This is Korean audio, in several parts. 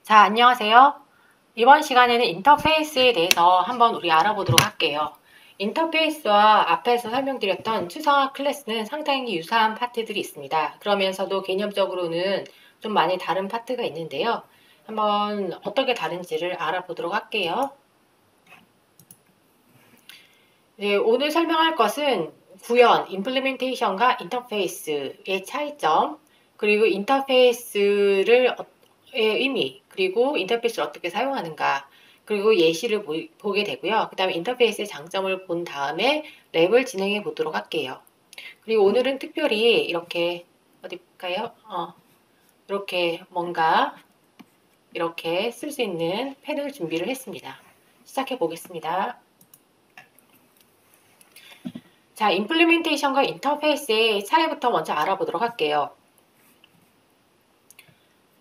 자, 안녕하세요. 이번 시간에는 인터페이스에 대해서 한번 우리 알아보도록 할게요. 인터페이스와 앞에서 설명드렸던 추상화 클래스는 상당히 유사한 파트들이 있습니다. 그러면서도 개념적으로는 좀 많이 다른 파트가 있는데요. 한번 어떻게 다른지를 알아보도록 할게요. 네, 오늘 설명할 것은 구현, 임플리멘테이션과 인터페이스의 차이점, 그리고 인터페이스의 의미, 그리고 인터페이스를 어떻게 사용하는가, 그리고 예시를 보게 되고요. 그 다음에 인터페이스의 장점을 본 다음에 랩을 진행해 보도록 할게요. 그리고 오늘은 특별히 이렇게, 어딜까요? 이렇게 뭔가 이렇게 쓸 수 있는 펜을 준비를 했습니다. 시작해 보겠습니다. 자, 임플리멘테이션과 인터페이스의 차이부터 먼저 알아보도록 할게요.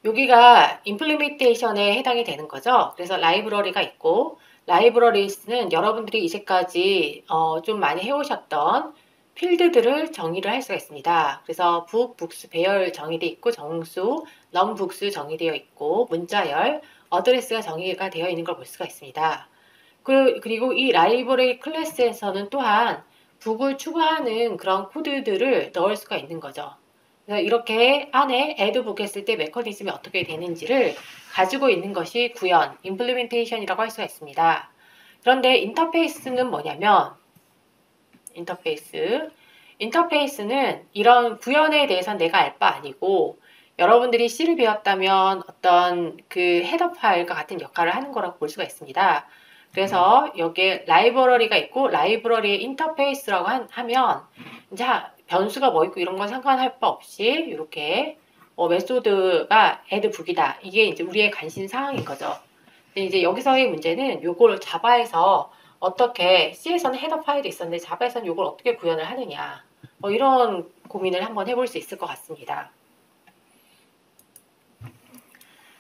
여기가 임플리멘테이션에 해당이 되는 거죠. 그래서 라이브러리가 있고, 라이브러리스는 여러분들이 이제까지 좀 많이 해오셨던 필드들을 정의를 할 수가 있습니다. 그래서 북, 북스, 배열 정의되어 있고, 정수, 넘북스 정의되어 있고, 문자열, 어드레스가 정의가 되어 있는 걸 볼 수가 있습니다. 그리고 이 라이브러리 클래스에서는 또한 북을 추가하는 그런 코드들을 넣을 수가 있는 거죠. 그래서 이렇게 안에 add book 했을 때 메커니즘이 어떻게 되는지를 가지고 있는 것이 구현, implementation이라고 할 수가 있습니다. 그런데 인터페이스는 뭐냐면 인터페이스는 이런 구현에 대해서는 내가 알 바 아니고 여러분들이 C를 배웠다면 어떤 그 헤더 파일과 같은 역할을 하는 거라고 볼 수가 있습니다. 그래서 여기에 라이브러리가 있고 라이브러리의 인터페이스라고 하면 이제 변수가 뭐 있고 이런 건 상관할 바 없이 이렇게 메소드가 add book이다. 이게 이제 우리의 관심 사항인 거죠. 근데 이제 여기서의 문제는 요걸 자바에서 어떻게 C에서는 헤더 파일이 있었는데 자바에서는 이걸 어떻게 구현을 하느냐 이런 고민을 한번 해볼 수 있을 것 같습니다.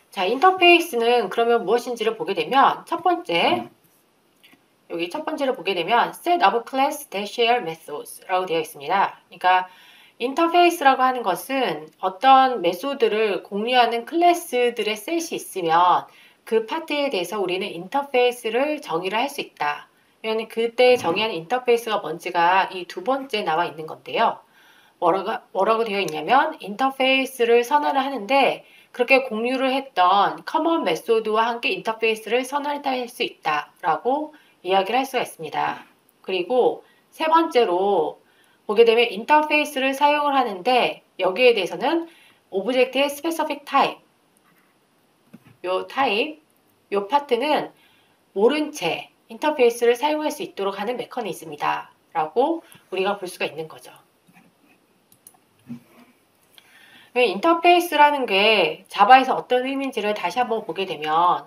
자, 인터페이스는 그러면 무엇인지를 보게 되면 첫 번째 여기 첫 번째로 보게 되면 set of class that share methods라고 되어 있습니다. 그러니까 인터페이스라고 하는 것은 어떤 메소드를 공유하는 클래스들의 셋이 있으면 그 파트에 대해서 우리는 인터페이스를 정의를 할 수 있다. 그러면 그때 정의하는 인터페이스가 뭔지가 이 두 번째 나와 있는 건데요. 뭐라고 되어 있냐면 인터페이스를 선언을 하는데 그렇게 공유를 했던 커먼 메소드와 함께 인터페이스를 선언할 수 있다라고 이야기를 할 수가 있습니다. 그리고 세 번째로 보게 되면 인터페이스를 사용을 하는데 여기에 대해서는 오브젝트의 specific type 요 파트는 모른 채 인터페이스를 사용할 수 있도록 하는 메커니즘이다 라고 우리가 볼 수가 있는 거죠. 인터페이스라는 게 자바에서 어떤 의미인지를 다시 한번 보게 되면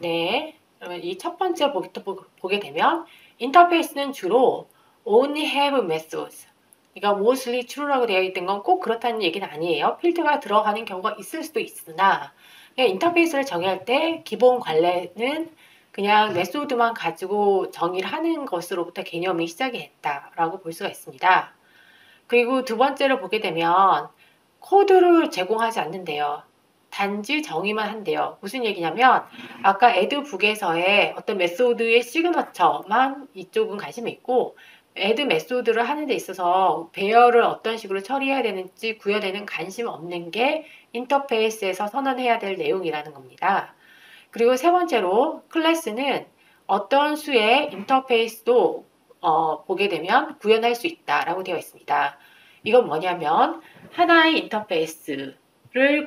그러면 이 첫 번째 보게 되면 인터페이스는 주로 only have methods 그러니까 mostly true라고 되어 있던 건 꼭 그렇다는 얘기는 아니에요. 필드가 들어가는 경우가 있을 수도 있으나 그냥 인터페이스를 정의할 때 기본 관례는 그냥 메소드만 가지고 정의를 하는 것으로부터 개념이 시작이 됐다라고 볼 수가 있습니다. 그리고 두 번째로 보게 되면 코드를 제공하지 않는데요. 단지 정의만 한대요. 무슨 얘기냐면 아까 addbook에서의 어떤 메소드의 시그너처만 이쪽은 관심이 있고 add 메소드를 하는 데 있어서 배열을 어떤 식으로 처리해야 되는지 구현에는 관심 없는 게 인터페이스에서 선언해야 될 내용이라는 겁니다. 그리고 세 번째로 클래스는 어떤 수의 인터페이스도 보게 되면 구현할 수 있다라고 되어 있습니다. 이건 뭐냐면 하나의 인터페이스를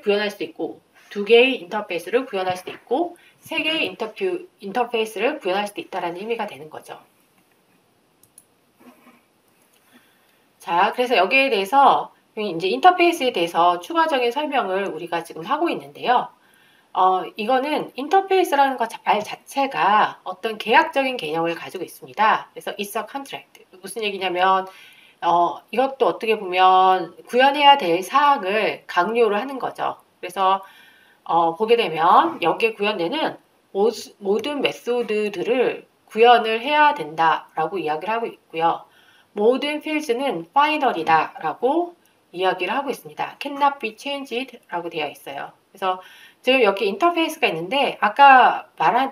구현할 수도 있고 두 개의 인터페이스를 구현할 수도 있고 세 개의 인터페이스를 구현할 수도 있다라는 의미가 되는 거죠. 자, 그래서 여기에 대해서 이제 인터페이스에 대해서 추가적인 설명을 우리가 지금 하고 있는데요. 이거는 인터페이스라는 것 말 자체가 어떤 계약적인 개념을 가지고 있습니다. 그래서 it's a contract. 무슨 얘기냐면 이것도 어떻게 보면 구현해야 될 사항을 강요를 하는 거죠. 그래서 보게 되면 여기에 구현되는 모든 메소드들을 구현을 해야 된다라고 이야기를 하고 있고요. 모든 필드는 파이널이다라고 이야기를 하고 있습니다. cannot be changed 라고 되어 있어요. 그래서 지금 여기 인터페이스가 있는데 아까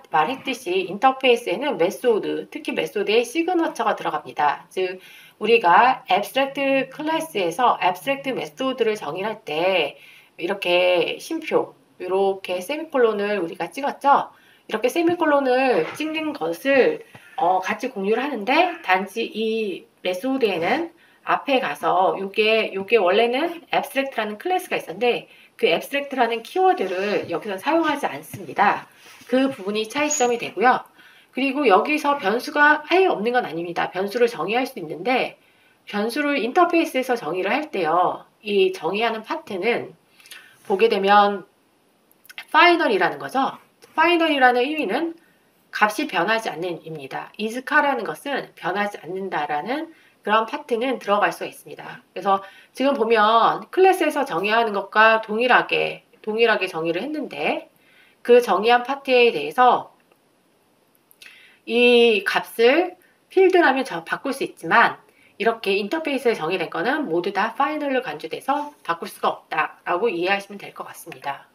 말했듯이 인터페이스에는 메소드, 특히 메소드에 시그너처가 들어갑니다. 즉 우리가 abstract 클래스에서 abstract 메소드를 정의할 때 이렇게 쉼표, 이렇게 세미콜론을 우리가 찍었죠. 이렇게 세미콜론을 찍는 것을 같이 공유를 하는데 단지 이 메소드에는 앞에 가서 요게 원래는 abstract라는 클래스가 있었는데 그 abstract라는 키워드를 여기서 사용하지 않습니다. 그 부분이 차이점이 되고요. 그리고 여기서 변수가 아예 없는 건 아닙니다. 변수를 정의할 수 있는데 변수를 인터페이스에서 정의를 할 때요. 이 정의하는 파트는 보게 되면 final이라는 거죠. final이라는 의미는 값이 변하지 않는 입니다. is카라는 것은 변하지 않는다라는 그런 파트는 들어갈 수가 있습니다. 그래서 지금 보면 클래스에서 정의하는 것과 동일하게 정의를 했는데 그 정의한 파트에 대해서 이 값을 필드라면 바꿀 수 있지만 이렇게 인터페이스에 정의된 거는 모두 다 파이널로 간주돼서 바꿀 수가 없다라고 이해하시면 될 것 같습니다.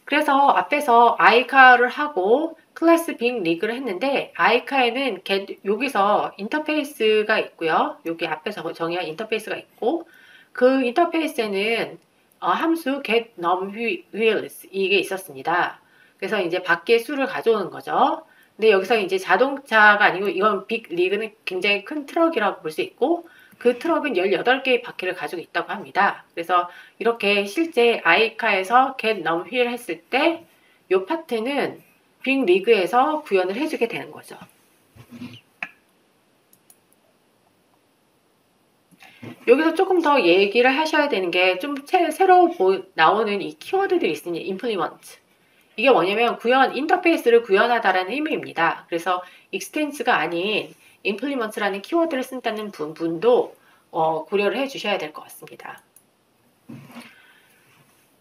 그래서 앞에서 icar를 하고 클래스 빅 리그를 했는데 icar에는 여기서 인터페이스가 있고요. 여기 앞에서 정의한 인터페이스가 있고 그 인터페이스에는 함수 get num wheels 이게 있었습니다. 그래서 이제 밖에 수를 가져오는 거죠. 근데 여기서 이제 자동차가 아니고 이건 빅 리그는 굉장히 큰 트럭이라고 볼 수 있고 그 트럭은 18개의 바퀴를 가지고 있다고 합니다. 그래서 이렇게 실제 아이카에서 get num wheel 했을 때 이 파트는 빅 리그에서 구현을 해주게 되는 거죠. 여기서 조금 더 얘기를 하셔야 되는 게 좀 새로 나오는 이 키워드들이 있습니다. implement. 이게 뭐냐면 인터페이스를 구현하다라는 의미입니다. 그래서 extends가 아닌 implement라는 키워드를 쓴다는 부분도 고려를 해 주셔야 될 것 같습니다.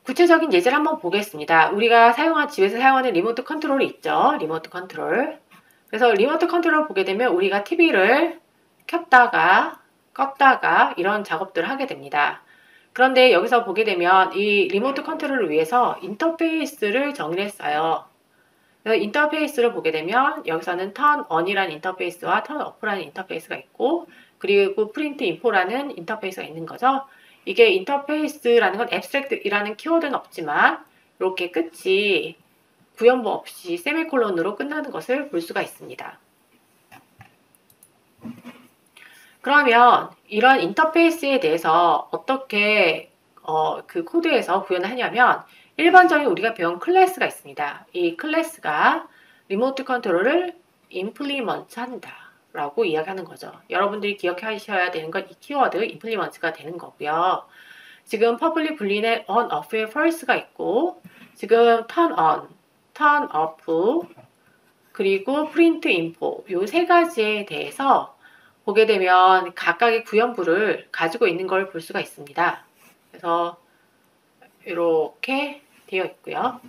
구체적인 예제를 한번 보겠습니다. 우리가 집에서 사용하는 리모트 컨트롤이 있죠. 리모트 컨트롤. 그래서 리모트 컨트롤을 보게 되면 우리가 TV를 켰다가 껐다가 이런 작업들을 하게 됩니다. 그런데 여기서 보게 되면 이 리모트 컨트롤을 위해서 인터페이스를 정의를 했어요. 그래서 인터페이스를 보게 되면 여기서는 turn on이라는 인터페이스와 turn off라는 인터페이스가 있고 그리고 print info라는 인터페이스가 있는 거죠. 이게 인터페이스라는 건 abstract이라는 키워드는 없지만 이렇게 끝이 구연부 없이 세미콜론으로 끝나는 것을 볼 수가 있습니다. 그러면 이런 인터페이스에 대해서 어떻게 그 코드에서 구현을 하냐면 일반적인 우리가 배운 클래스가 있습니다. 이 클래스가 리모트 컨트롤을 implement 한다 라고 이야기하는 거죠. 여러분들이 기억하셔야 되는 건 이 키워드 implement가 되는 거고요. 지금 public boolean의 on, off의 false가 있고 지금 turn on, turn off 그리고 print info 요 세 가지에 대해서 보게 되면 각각의 구현부를 가지고 있는 걸 볼 수가 있습니다. 그래서 이렇게 되어 있고요.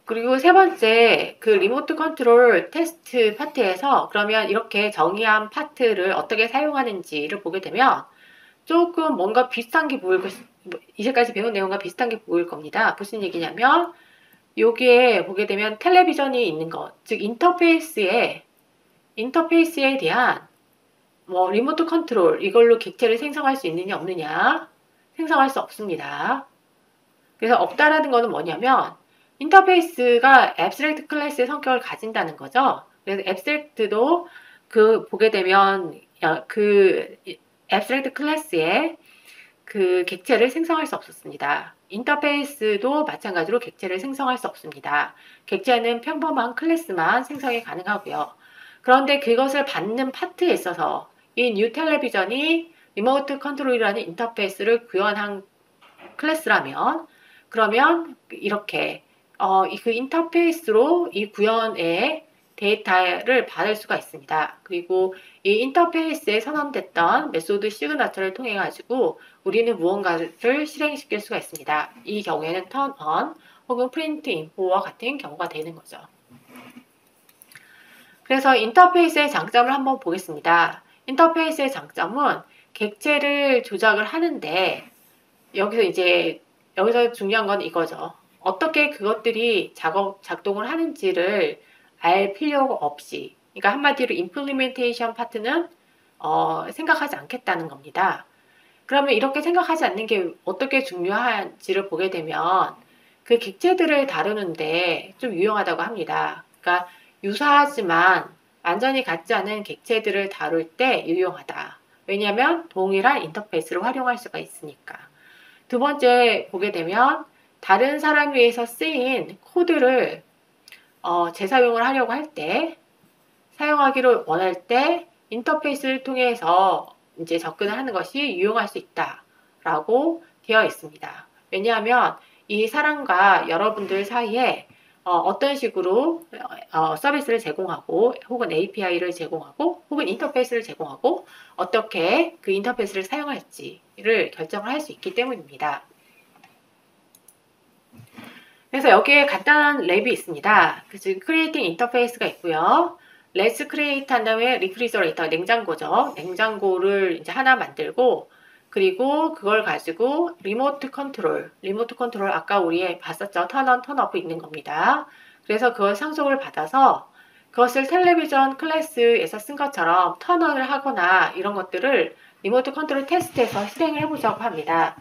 그리고 세 번째 그 리모트 컨트롤 테스트 파트에서 그러면 이렇게 정의한 파트를 어떻게 사용하는지를 보게 되면 조금 뭔가 비슷한 게 보일 이제까지 배운 내용과 비슷한 게 보일 겁니다. 무슨 얘기냐면 여기에 보게 되면 텔레비전이 있는 것, 즉 인터페이스에 대한 리모트 컨트롤 이걸로 객체를 생성할 수 있느냐 없느냐 생성할 수 없습니다. 그래서 없다라는 거는 뭐냐면 인터페이스가 abstract 클래스의 성격을 가진다는 거죠. 그래서 abstract도 보게 되면 그 abstract 클래스에 그 객체를 생성할 수 없었습니다. 인터페이스도 마찬가지로 객체를 생성할 수 없습니다. 객체는 평범한 클래스만 생성이 가능하고요. 그런데 그것을 받는 파트에 있어서 이 뉴 텔레비전이 리모트 컨트롤이라는 인터페이스를 구현한 클래스라면 그러면 이렇게 그 인터페이스로 이 구현의 데이터를 받을 수가 있습니다. 그리고 이 인터페이스에 선언됐던 메소드 시그너처를 통해 가지고 우리는 무언가를 실행시킬 수가 있습니다. 이 경우에는 turn on 혹은 print info와 같은 경우가 되는 거죠. 그래서 인터페이스의 장점을 한번 보겠습니다. 인터페이스의 장점은 객체를 조작을 하는데 여기서 중요한 건 이거죠. 어떻게 그것들이 작동을 하는지를 알 필요가 없이, 그러니까 한마디로 implementation 파트는 생각하지 않겠다는 겁니다. 그러면 이렇게 생각하지 않는 게 어떻게 중요한지를 보게 되면 그 객체들을 다루는데 좀 유용하다고 합니다. 그러니까 유사하지만 완전히 같지 않은 객체들을 다룰 때 유용하다. 왜냐하면 동일한 인터페이스를 활용할 수가 있으니까. 두 번째 보게 되면 다른 사람 위해서 쓰인 코드를 재사용을 하려고 할 때, 사용하기를 원할 때 인터페이스를 통해서 이제 접근을 하는 것이 유용할 수 있다라고 되어 있습니다. 왜냐하면 이 사람과 여러분들 사이에 어떤 식으로 서비스를 제공하고 혹은 API를 제공하고 혹은 인터페이스를 제공하고 어떻게 그 인터페이스를 사용할지를 결정을 할 수 있기 때문입니다. 그래서 여기에 간단한 랩이 있습니다. 즉 creating 인터페이스가 있고요. Let's create 한 다음에 refrigerator, 냉장고죠. 냉장고를 이제 하나 만들고 그리고 그걸 가지고 리모트 컨트롤 아까 우리 봤었죠. turn on, turn off 있는 겁니다. 그래서 그걸 상속을 받아서 그것을 텔레비전 클래스에서 쓴 것처럼 turn on을 하거나 이런 것들을 리모트 컨트롤 테스트에서 실행을 해보자고 합니다.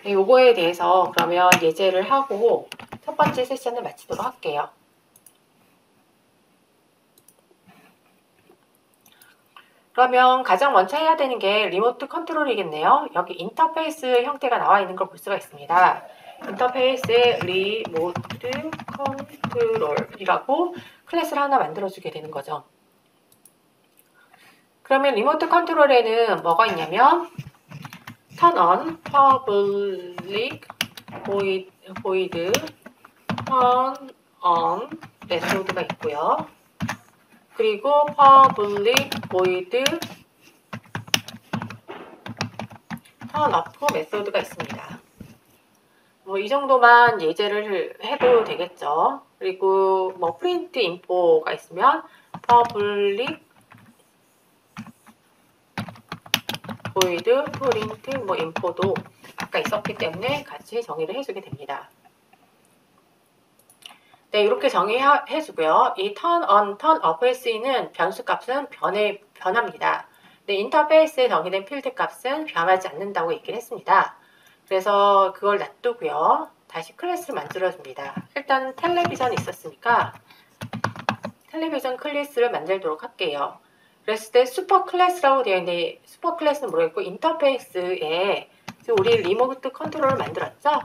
요거에 대해서 그러면 예제를 하고 첫 번째 세션을 마치도록 할게요. 그러면 가장 먼저 해야 되는 게 리모트 컨트롤이겠네요. 여기 인터페이스 형태가 나와 있는 걸 볼 수가 있습니다. 인터페이스에 리모트 컨트롤이라고 클래스를 하나 만들어주게 되는 거죠. 그러면 리모트 컨트롤에는 뭐가 있냐면 turn on, public, void, turn on 메소드가 있고요. 그리고 public void turn off 메소드가 있습니다. 뭐 이 정도만 예제를 해도 되겠죠. 그리고 뭐 print info가 있으면 public void print 뭐 info도 아까 있었기 때문에 같이 정의를 해주게 됩니다. 네, 이렇게 정의해주고요. 이 turn on, turn off에 쓰이는 변수 값은 변합니다. 네, 인터페이스에 정의된 필드 값은 변하지 않는다고 얘기를 했습니다. 그래서 그걸 놔두고요. 다시 클래스를 만들어줍니다. 일단 텔레비전이 있었으니까 텔레비전 클래스를 만들도록 할게요. 그랬을 때 슈퍼 클래스라고 되어 있는데 슈퍼 클래스는 모르겠고 인터페이스에 우리 리모트 컨트롤을 만들었죠?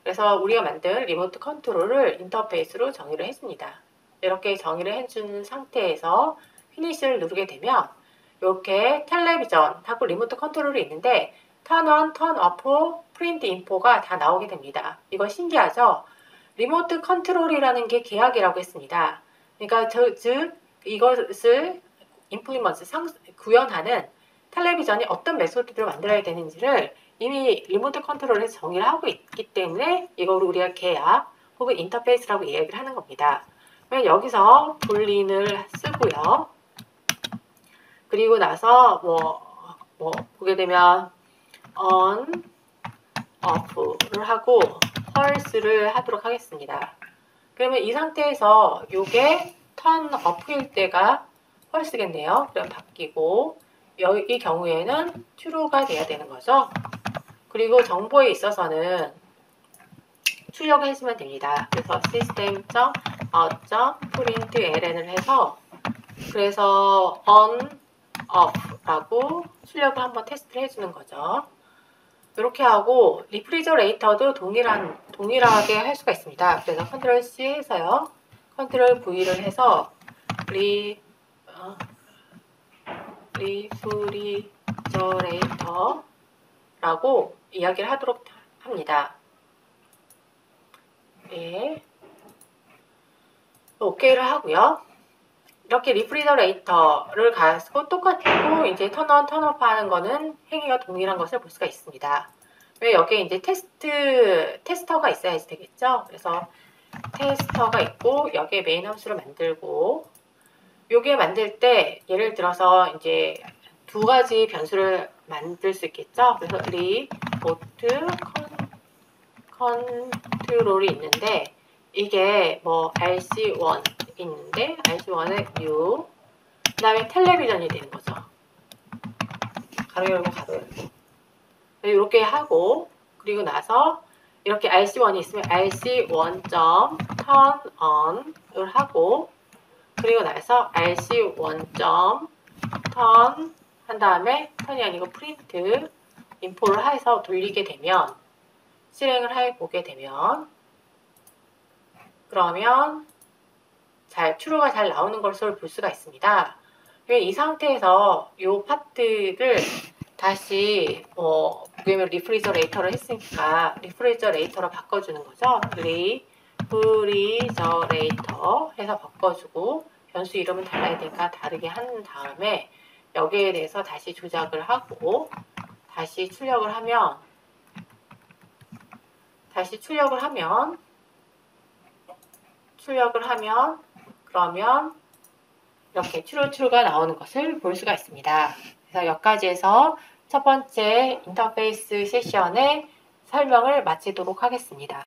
그래서 우리가 만든 리모트 컨트롤을 인터페이스로 정의를 했습니다. 이렇게 정의를 해준 상태에서 피니시를 누르게 되면 이렇게 텔레비전하고 리모트 컨트롤이 있는데 turn on, turn off, print info가 다 나오게 됩니다. 이거 신기하죠? 리모트 컨트롤이라는 게 계약이라고 했습니다. 그러니까 즉 이것을 implement, 구현하는 텔레비전이 어떤 메소드를 만들어야 되는지를 이미 리모트 컨트롤에서 정의를 하고 있기 때문에 이걸 우리가 계약 혹은 인터페이스라고 이야기를 하는 겁니다. 여기서 불린을 쓰고요. 그리고 나서 뭐 보게 되면 on, off를 하고 pulse를 하도록 하겠습니다. 그러면 이 상태에서 이게 turn off일 때가 pulse겠네요. 그럼 바뀌고 이 경우에는 true가 돼야 되는 거죠. 그리고 정보에 있어서는 출력을 해주면 됩니다. 그래서 system.out.println을 해서 그래서 on, off라고 출력을 한번 테스트를 해주는 거죠. 이렇게 하고 리프리저레이터도 동일하게 할 수가 있습니다. 그래서 컨트롤 C 해서요. 컨트롤 V를 해서 리프리저레이터라고 이야기를 하도록 합니다. 예. 오케이를 하고요. 이렇게 리프리저레이터를 가지고 똑같고 이제 턴온, 턴오프 하는 거는 행위가 동일한 것을 볼 수가 있습니다. 왜 여기에 이제 테스터가 있어야지 되겠죠? 그래서 테스터가 있고 여기에 메인 함수를 만들고 여기에 만들 때 예를 들어서 이제 두 가지 변수를 만들 수 있겠죠. 그래서 리포트 컨트롤이 있는데 이게 뭐 RC1 있는데 RC1의 new 그 다음에 텔레비전이 되는 거죠. 가로 열고 가로 열고 이렇게 하고 그리고 나서 이렇게 RC1이 있으면 RC1.turn on을 하고 그리고 나서 RC1.turn 한 다음에 턴이 아니고 프린트 인포를 해서 돌리게 되면 실행을 해보게 되면 그러면 true가 잘 나오는 것을 볼 수가 있습니다. 이 상태에서 이 파트를 다시 왜냐면 리프리저레이터를 했으니까 리프리저레이터로 바꿔주는 거죠. 리프리저레이터 해서 바꿔주고 변수 이름은 달라야 되니까 다르게 한 다음에 여기에 대해서 다시 조작을 하고 다시 출력을 하면 그러면 이렇게 true가 나오는 것을 볼 수가 있습니다. 그래서 여기까지 해서 첫 번째 인터페이스 세션의 설명을 마치도록 하겠습니다.